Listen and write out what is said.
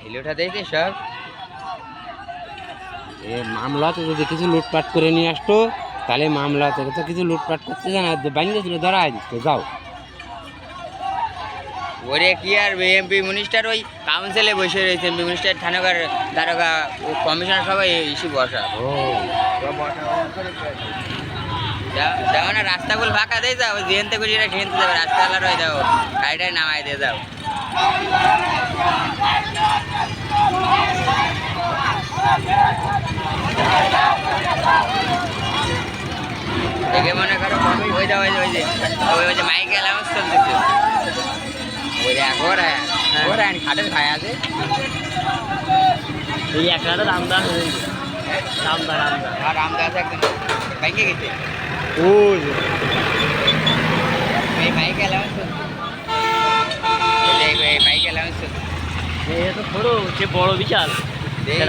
ঠেলে ওঠা দিয়েছে সব। এ মামলাতে যদি কিছু লুটপাট করে নিয়ে আসতো তাহলে মামলা থেকে তো কিছু লুটপাট করতে জানা বাইরে ছিল ধরা দিত যাও। ওরে কি আর এমপি মিনিস্টার ওই কাউন্সিলে বসে রয়েছে, এমপি মিনিস্টার থানাকার দারোগা কমিশনার সবাই ইস্যু বসা। ও যাও না রাস্তাগুলো ফাঁকা দিয়ে যাও, যেন থেকে যেটা সেনতে যাবে রাস্তাওয়ালা রয়ে যাও, গাড়িটাই নামাই দিয়ে যাও। দেখে মনে করো ওই যে ওই যে মাইকে অ্যালাউন্স চলতেছে ওই দেখো ওরা খাটের খায় আছে এই একটা রামদার রামদার রামদার আর রামদা আছে একদম ব্যাংকে গেছে ওই এই মাইকে অ্যালাউন্স চলছে, এই মাইকে অ্যালাউন্স চলছে। তো ছোট সে বড় বিশাল দেখি।